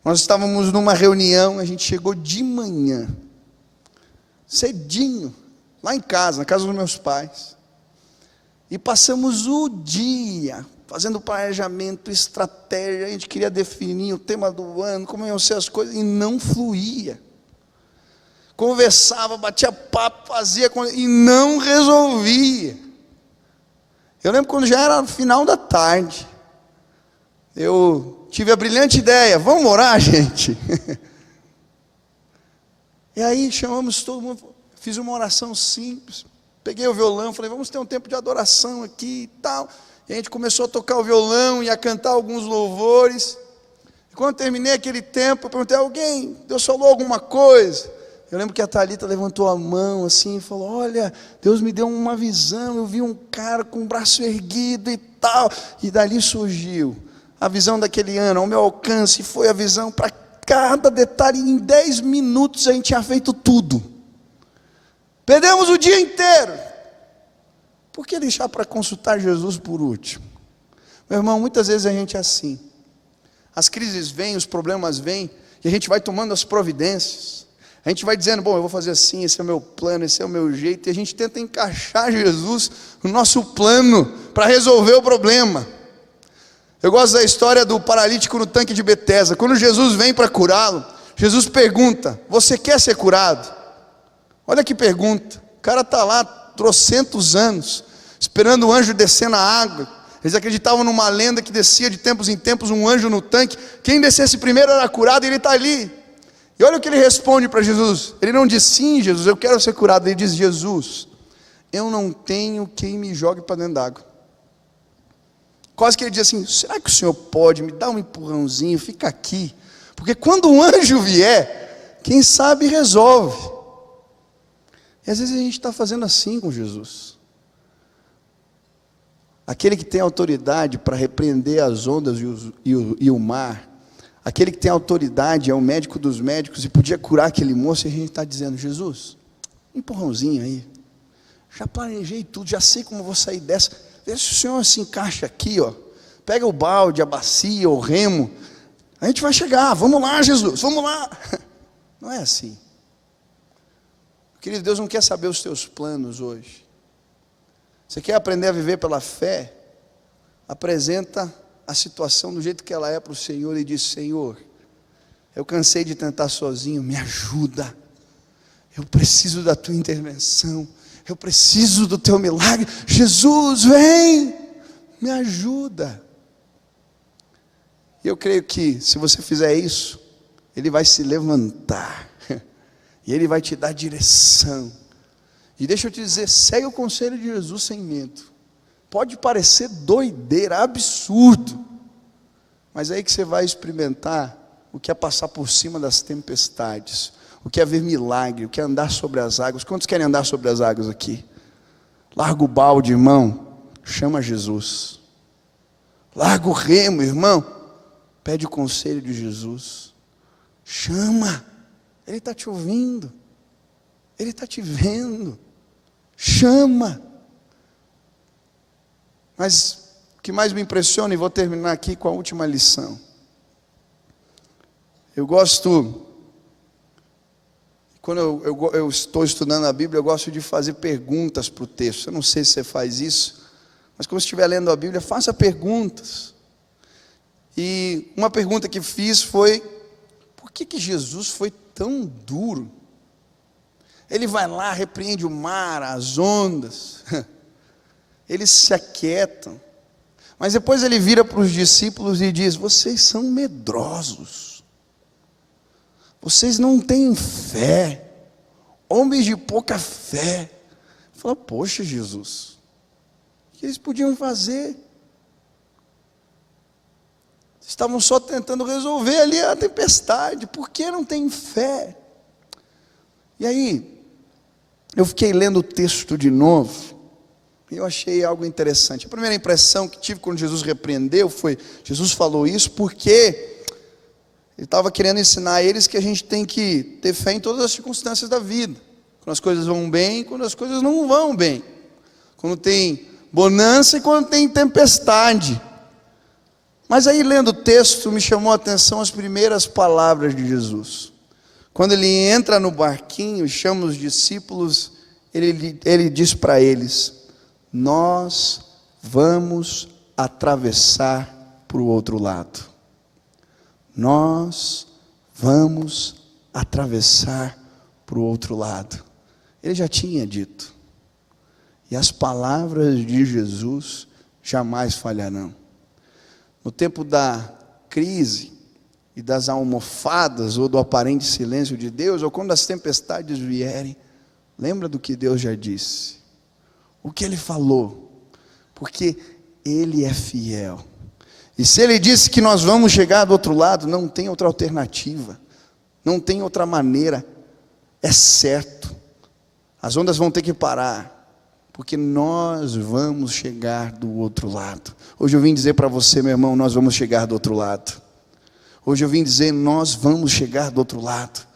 Nós estávamos numa reunião, a gente chegou de manhã, cedinho, lá em casa, na casa dos meus pais. E passamos o dia fazendo planejamento, estratégia, a gente queria definir o tema do ano, como iam ser as coisas, e não fluía. Conversava, batia papo, fazia, e não resolvia. Eu lembro quando já era no final da tarde, eu tive a brilhante ideia, vamos orar, gente? E aí chamamos todo mundo, fiz uma oração simples, peguei o violão, falei, vamos ter um tempo de adoração aqui e tal. E a gente começou a tocar o violão e a cantar alguns louvores. E quando terminei aquele tempo, eu perguntei a alguém, Deus falou alguma coisa? Eu lembro que a Thalita levantou a mão assim e falou, olha, Deus me deu uma visão, eu vi um cara com o braço erguido e tal. E dali surgiu a visão daquele ano, ao meu alcance, foi a visão para cada detalhe. Em 10 minutos a gente tinha feito tudo. Perdemos o dia inteiro. Por que deixar para consultar Jesus por último? Meu irmão, muitas vezes a gente é assim. As crises vêm, os problemas vêm, e a gente vai tomando as providências. A gente vai dizendo, bom, eu vou fazer assim, esse é o meu plano, esse é o meu jeito, e a gente tenta encaixar Jesus no nosso plano para resolver o problema. Eu gosto da história do paralítico no tanque de Betesda. Quando Jesus vem para curá-lo, Jesus pergunta, você quer ser curado? Olha que pergunta. O cara está lá, trocentos anos, esperando o anjo descer na água. Eles acreditavam numa lenda que descia de tempos em tempos um anjo no tanque. Quem descesse primeiro era curado, e ele está ali. E olha o que ele responde para Jesus. Ele não diz, sim, Jesus, eu quero ser curado. Ele diz, Jesus, eu não tenho quem me jogue para dentro d'água. Quase que ele diz assim, será que o Senhor pode me dar um empurrãozinho, fica aqui? Porque quando um anjo vier, quem sabe resolve. E às vezes a gente está fazendo assim com Jesus. Aquele que tem autoridade para repreender as ondas e o mar, aquele que tem autoridade, é o médico dos médicos e podia curar aquele moço, e a gente está dizendo, Jesus, um empurrãozinho aí, já planejei tudo, já sei como vou sair dessa, vê se o Senhor se encaixa aqui, ó. Pega o balde, a bacia, o remo, a gente vai chegar, vamos lá Jesus, vamos lá. Não é assim. Querido, Deus não quer saber os teus planos hoje. Você quer aprender a viver pela fé? Apresenta a situação do jeito que ela é para o Senhor e diz, Senhor, eu cansei de tentar sozinho, me ajuda, eu preciso da tua intervenção, eu preciso do teu milagre, Jesus vem, me ajuda. E eu creio que se você fizer isso, Ele vai se levantar, e Ele vai te dar direção. E deixa eu te dizer, segue o conselho de Jesus sem medo. Pode parecer doideira, absurdo, mas é aí que você vai experimentar o que é passar por cima das tempestades, o que é ver milagre, o que é andar sobre as águas. Quantos querem andar sobre as águas aqui? Larga o balde, irmão, chama Jesus. Larga o remo, irmão, pede o conselho de Jesus. Chama, Ele está te ouvindo, Ele está te vendo. Chama. Mas o que mais me impressiona, e vou terminar aqui com a última lição. Eu gosto, quando eu estou estudando a Bíblia, eu gosto de fazer perguntas para o texto. Eu não sei se você faz isso, mas quando estiver lendo a Bíblia, faça perguntas. E uma pergunta que fiz foi, por que Jesus foi tão duro? Ele vai lá, repreende o mar, as ondas, eles se aquietam, mas depois ele vira para os discípulos e diz, vocês são medrosos, vocês não têm fé, homens de pouca fé. Fala, poxa Jesus, o que eles podiam fazer? Estavam só tentando resolver ali a tempestade, por que não tem fé? E aí, eu fiquei lendo o texto de novo, e eu achei algo interessante. A primeira impressão que tive quando Jesus repreendeu foi, Jesus falou isso porque Ele estava querendo ensinar a eles que a gente tem que ter fé em todas as circunstâncias da vida. Quando as coisas vão bem, quando as coisas não vão bem. Quando tem bonança e quando tem tempestade. Mas aí, lendo o texto, me chamou a atenção as primeiras palavras de Jesus. Quando Ele entra no barquinho e chama os discípulos, Ele diz para eles, nós vamos atravessar para o outro lado. Nós vamos atravessar para o outro lado. Ele já tinha dito. E as palavras de Jesus jamais falharão. No tempo da crise e das almofadas, ou do aparente silêncio de Deus, ou quando as tempestades vierem, lembra do que Deus já disse, o que Ele falou, porque Ele é fiel. E se Ele disse que nós vamos chegar do outro lado, não tem outra alternativa, não tem outra maneira, é certo. As ondas vão ter que parar, porque nós vamos chegar do outro lado. Hoje eu vim dizer para você, meu irmão, nós vamos chegar do outro lado. Hoje eu vim dizer, nós vamos chegar do outro lado.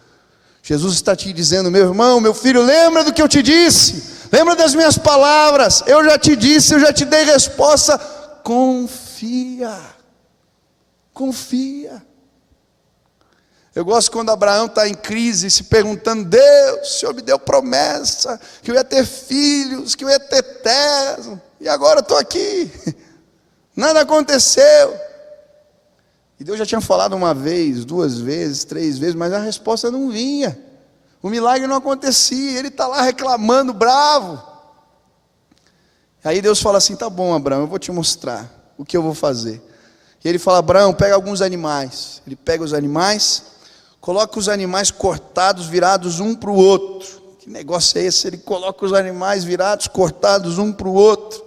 Jesus está te dizendo, meu irmão, meu filho, lembra do que eu te disse? lembra das minhas palavras, eu já te disse, eu já te dei resposta. Confia, confia. Eu gosto quando Abraão está em crise, se perguntando: Deus, o Senhor me deu promessa, que eu ia ter filhos, que eu ia ter terra, e agora estou aqui, nada aconteceu. E Deus já tinha falado uma vez, 2 vezes, 3 vezes, mas a resposta não vinha, o milagre não acontecia, ele está lá reclamando, bravo. Aí Deus fala assim: tá bom, Abraão, eu vou te mostrar o que eu vou fazer. E ele fala: Abraão, pega alguns animais. Ele pega os animais, coloca os animais cortados, virados um para o outro. Que negócio é esse? Ele coloca os animais virados, cortados um para o outro.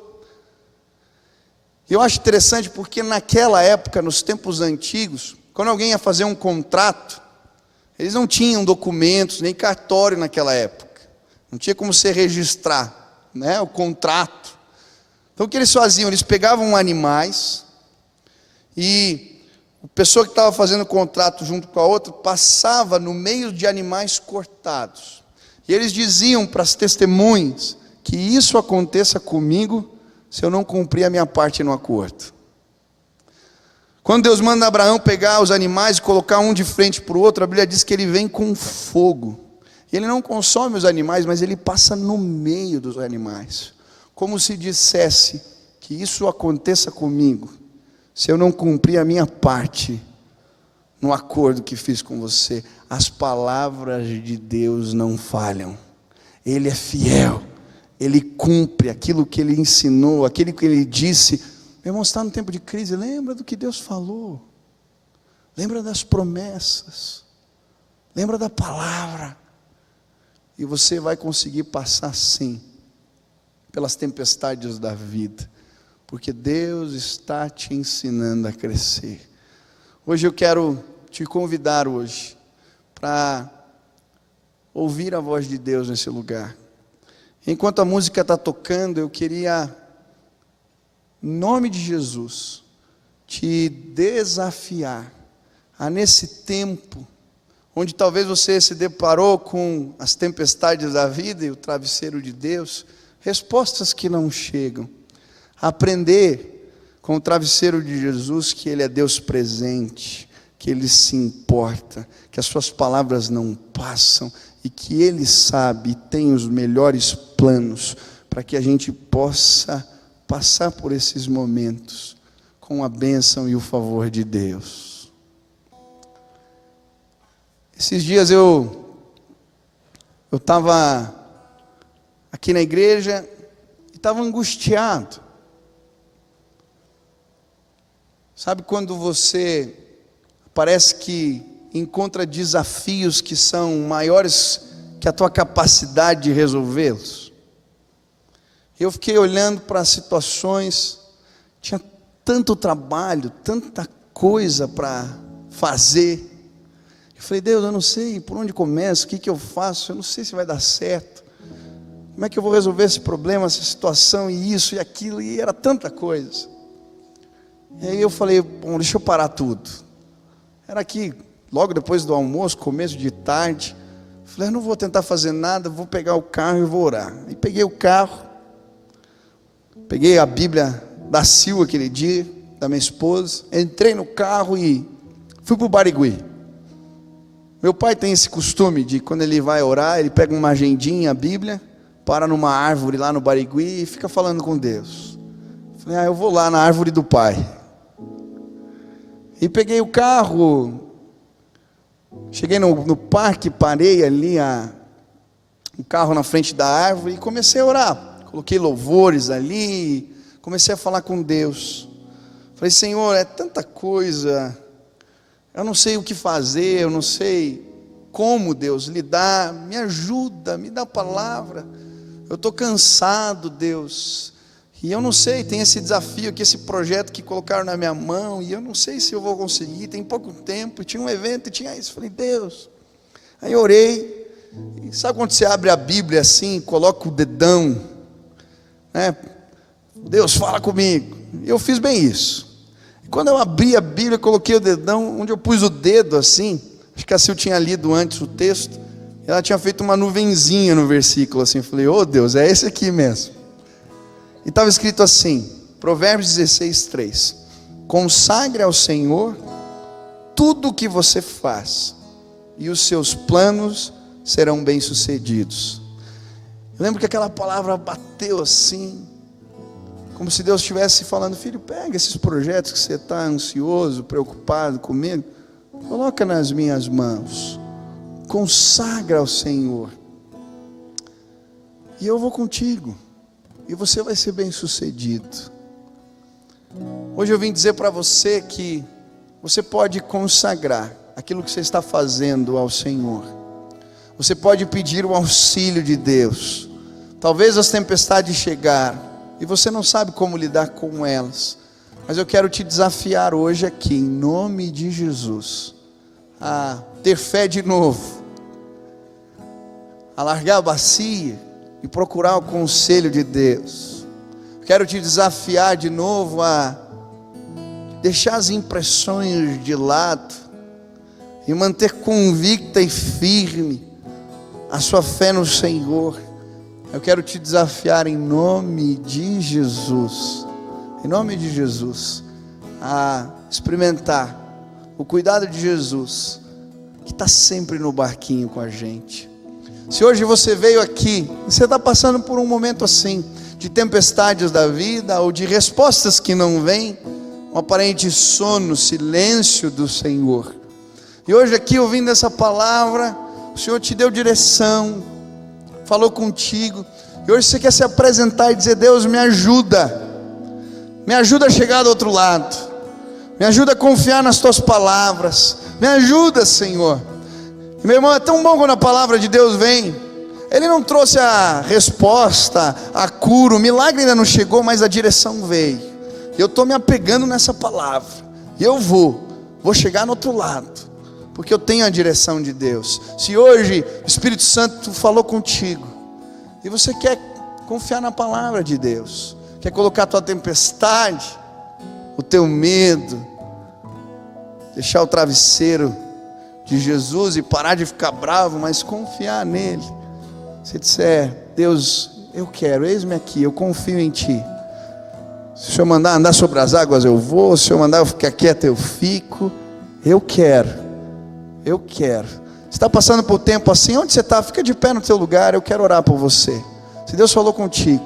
E eu acho interessante porque naquela época, nos tempos antigos, quando alguém ia fazer um contrato, eles não tinham documentos, nem cartório naquela época. Não tinha como se registrar, né, o contrato. Então o que eles faziam? Eles pegavam animais e a pessoa que estava fazendo o contrato junto com a outra passava no meio de animais cortados. E eles diziam para as testemunhas que isso aconteça comigo se eu não cumprir a minha parte no acordo. Quando Deus manda Abraão pegar os animais e colocar um de frente para o outro, a Bíblia diz que ele vem com fogo. Ele não consome os animais, mas ele passa no meio dos animais, como se dissesse que isso aconteça comigo se eu não cumprir a minha parte no acordo que fiz com você. As palavras de Deus não falham, Ele é fiel, Ele cumpre aquilo que Ele ensinou, aquilo que Ele disse. Meu irmão, está no tempo de crise, lembra do que Deus falou, lembra das promessas, lembra da palavra, e você vai conseguir passar sim pelas tempestades da vida, porque Deus está te ensinando a crescer. Hoje eu quero te convidar hoje para ouvir a voz de Deus nesse lugar. Enquanto a música está tocando, eu queria, em nome de Jesus, te desafiar a, nesse tempo onde talvez você se deparou com as tempestades da vida e o travesseiro de Deus, respostas que não chegam, aprender com o travesseiro de Jesus que Ele é Deus presente, que Ele se importa, que as suas palavras não passam e que Ele sabe e tem os melhores planos para que a gente possa passar por esses momentos com a bênção e o favor de Deus. Esses dias eu estava aqui na igreja e estava angustiado. Sabe quando você parece que encontra desafios que são maiores que a tua capacidade de resolvê-los? Eu fiquei olhando para as situações, tinha tanto trabalho, tanta coisa para fazer. Eu falei: Deus, eu não sei por onde começo, o que eu faço, eu não sei se vai dar certo. Como é que eu vou resolver esse problema, essa situação, e isso e aquilo, e era tanta coisa. E aí eu falei: bom, deixa eu parar tudo. Era aqui, logo depois do almoço, começo de tarde. Falei: eu não vou tentar fazer nada, vou pegar o carro e vou orar. E peguei o carro, peguei a Bíblia da Silva aquele dia, da minha esposa, entrei no carro e fui para o Barigui. Meu pai tem esse costume de, quando ele vai orar, ele pega uma agendinha, a Bíblia, para numa árvore lá no Barigui e fica falando com Deus. Falei: eu vou lá na árvore do Pai. E peguei o carro, cheguei no parque, parei ali o carro na frente da árvore e comecei a orar. Coloquei louvores ali, comecei a falar com Deus. Falei: Senhor, é tanta coisa, eu não sei o que fazer, eu não sei como, Deus, lidar, me ajuda, me dá a palavra. Eu estou cansado, Deus, e eu não sei, tem esse desafio aqui, esse projeto que colocaram na minha mão, e eu não sei se eu vou conseguir, tem pouco tempo, tinha um evento e tinha isso. Falei: Deus. Aí orei, e sabe quando você abre a Bíblia assim, coloca o dedão, né? Deus, fala comigo. E eu fiz bem isso. E quando eu abri a Bíblia, coloquei o dedão, onde eu pus o dedo assim, acho que a Sil tinha lido antes o texto, Ela tinha feito uma nuvenzinha no versículo, assim. Eu falei, oh Deus, é esse aqui mesmo. E estava escrito assim, Provérbios 16, 3. Consagre ao Senhor tudo o que você faz, e os seus planos serão bem-sucedidos. Eu lembro que aquela palavra bateu assim, como se Deus estivesse falando, filho, pega esses projetos que você está ansioso, preocupado comigo, coloca nas minhas mãos, consagra ao Senhor, e eu vou contigo, e você vai ser bem-sucedido. Hoje eu vim dizer para você que você pode consagrar aquilo que você está fazendo ao Senhor. Você pode pedir o auxílio de Deus. Talvez as tempestades chegaram e você não sabe como lidar com elas. Mas eu quero te desafiar hoje aqui, em nome de Jesus, a ter fé de novo, a largar a bacia e procurar o conselho de Deus. Quero te desafiar de novo a deixar as impressões de lado e manter convicta e firme a sua fé no Senhor. Eu quero te desafiar em nome de Jesus, a experimentar o cuidado de Jesus, que está sempre no barquinho com a gente. Se hoje você veio aqui, e você está passando por um momento assim, de tempestades da vida, ou de respostas que não vêm, um aparente sono, silêncio do Senhor, e hoje aqui ouvindo essa palavra, o Senhor te deu direção, falou contigo, e hoje você quer se apresentar e dizer, Deus, me ajuda a chegar do outro lado, me ajuda a confiar nas tuas palavras, me ajuda, Senhor. E, meu irmão, é tão bom quando a palavra de Deus vem. Ele não trouxe a resposta, a cura, o milagre ainda não chegou, mas a direção veio. E eu estou me apegando nessa palavra, e eu vou chegar no outro lado, porque eu tenho a direção de Deus. Se hoje o Espírito Santo falou contigo, e você quer confiar na palavra de Deus, quer colocar a tua tempestade, o teu medo, deixar o travesseiro de Jesus e parar de ficar bravo, mas confiar nele. Se disser, Deus, eu quero, eis-me aqui, eu confio em ti. Se o Senhor mandar andar sobre as águas, eu vou. Se o Senhor mandar eu ficar quieto, eu fico. Eu quero. Você está passando por tempo assim, onde você está? Fica de pé no teu lugar, eu quero orar por você. Se Deus falou contigo,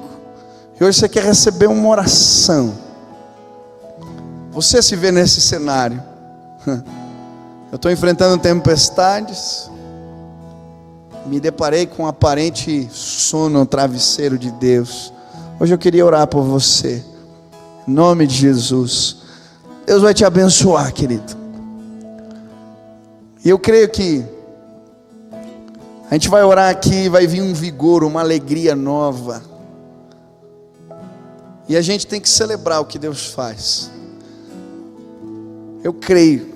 e hoje você quer receber uma oração, você se vê nesse cenário. Eu estou enfrentando tempestades, me deparei com um aparente sono no travesseiro de Deus. Hoje eu queria orar por você, em nome de Jesus. Deus vai te abençoar, querido. E eu creio que a gente vai orar aqui, vai vir um vigor, uma alegria nova. E a gente tem que celebrar o que Deus faz. Eu creio.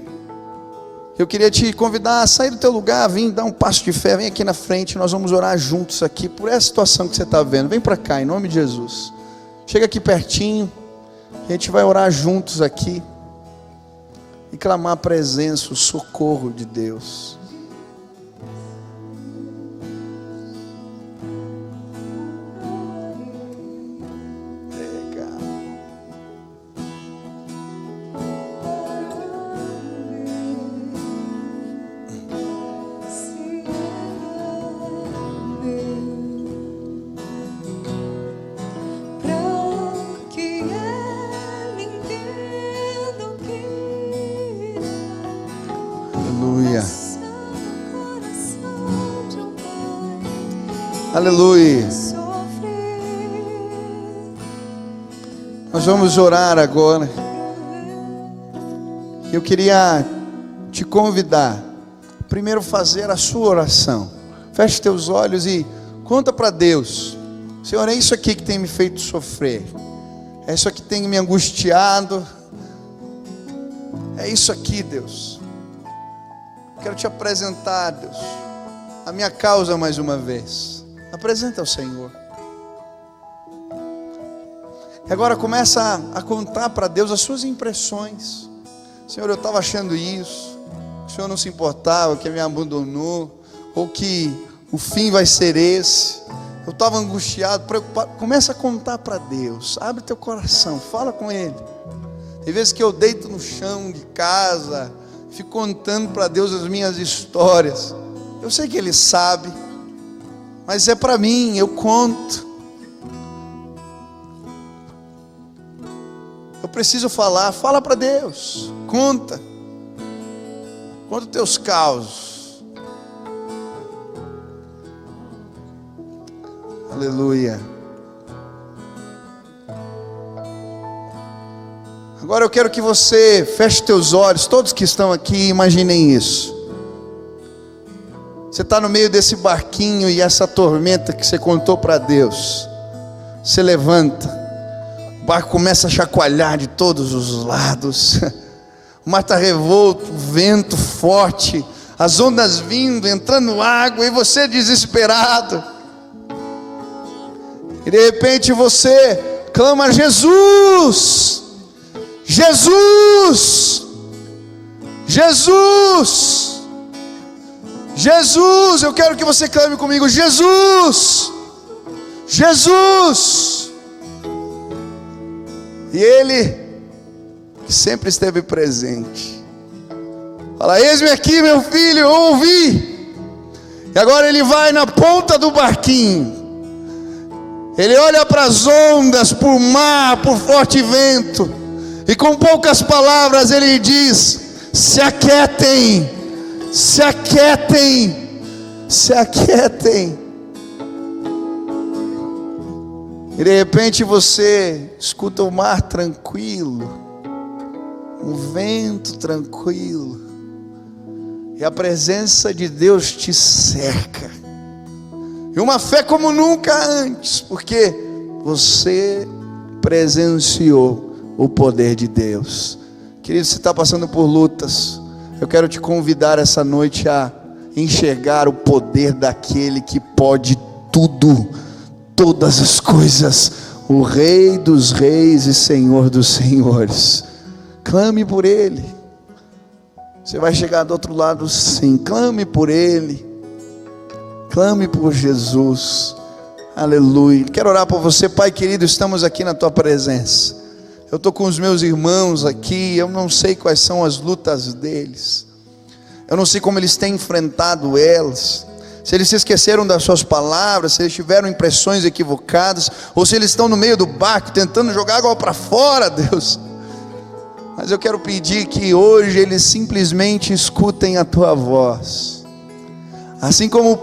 Eu queria te convidar a sair do teu lugar, vir dar um passo de fé, vem aqui na frente, nós vamos orar juntos aqui, por essa situação que você está vendo. Vem para cá, em nome de Jesus. Chega aqui pertinho, a gente vai orar juntos aqui, e clamar a presença, o socorro de Deus. Aleluia. Nós vamos orar agora. Eu queria te convidar, primeiro fazer a sua oração. Feche teus olhos e conta para Deus: Senhor, é isso aqui que tem me feito sofrer, é isso aqui que tem me angustiado, é isso aqui, Deus. Quero te apresentar, Deus, a minha causa mais uma vez. Apresenta ao Senhor. E agora começa a contar para Deus as suas impressões. Senhor, eu estava achando isso, o Senhor não se importava, que me abandonou, ou que o fim vai ser esse. Eu estava angustiado, preocupado. Começa a contar para Deus, abre teu coração, fala com Ele. Tem vezes que eu deito no chão de casa, fico contando para Deus as minhas histórias. Eu sei que Ele sabe, mas é para mim, eu conto. Eu preciso falar, fala para Deus, conta os teus causos. Aleluia. Agora eu quero que você feche teus olhos, todos que estão aqui, imaginem isso. Você está no meio desse barquinho e essa tormenta que você contou para Deus. Você levanta, o barco começa a chacoalhar de todos os lados. O mar está revolto, o vento forte, as ondas vindo, entrando água, e você desesperado. E de repente você clama: Jesus! Jesus! Jesus! Jesus! Eu quero que você clame comigo: Jesus! Jesus! E Ele, que sempre esteve presente, fala: eis-me aqui, meu filho, eu ouvi. E agora Ele vai na ponta do barquinho. Ele olha para as ondas, para o mar, para o forte vento, e com poucas palavras Ele diz: se aquietem, se aquietem, se aquietem. E de repente você escuta o mar tranquilo, um vento tranquilo, e a presença de Deus te cerca, e uma fé como nunca antes, porque você presenciou o poder de Deus. Querido, você está passando por lutas, eu quero te convidar essa noite a enxergar o poder daquele que pode tudo, todas as coisas, o Rei dos reis e Senhor dos senhores. Clame por Ele, você vai chegar do outro lado sim. Clame por Ele, clame por Jesus. Aleluia. Quero orar por você. Pai querido, estamos aqui na Tua presença. Eu estou com os meus irmãos aqui, eu não sei quais são as lutas deles, eu não sei como eles têm enfrentado elas, se eles se esqueceram das suas palavras, se eles tiveram impressões equivocadas, ou se eles estão no meio do barco tentando jogar água para fora, Deus. Mas eu quero pedir que hoje eles simplesmente escutem a Tua voz, assim como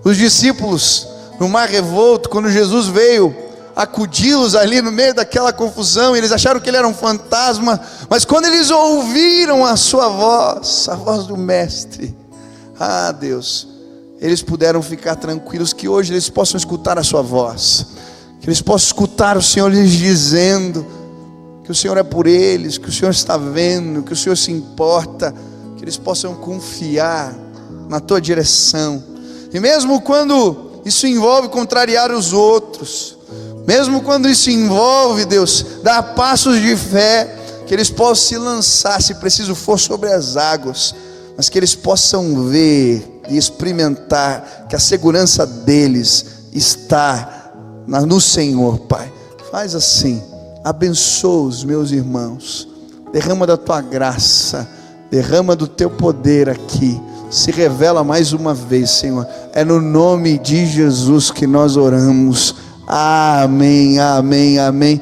os discípulos no mar revolto, quando Jesus veio acudi-los ali no meio daquela confusão, eles acharam que Ele era um fantasma, mas quando eles ouviram a sua voz, a voz do Mestre, Deus, eles puderam ficar tranquilos. Que hoje eles possam escutar a sua voz, que eles possam escutar o Senhor lhes dizendo que o Senhor é por eles, que o Senhor está vendo, que o Senhor se importa, que eles possam confiar na Tua direção. E mesmo quando isso envolve contrariar os outros, mesmo quando isso envolve, Deus, dar passos de fé, que eles possam se lançar, se preciso for, sobre as águas, mas que eles possam ver e experimentar que a segurança deles está no Senhor. Pai, faz assim, abençoa os meus irmãos, derrama da Tua graça, derrama do Teu poder aqui, se revela mais uma vez, Senhor. É no nome de Jesus que nós oramos. Amém, amém, amém.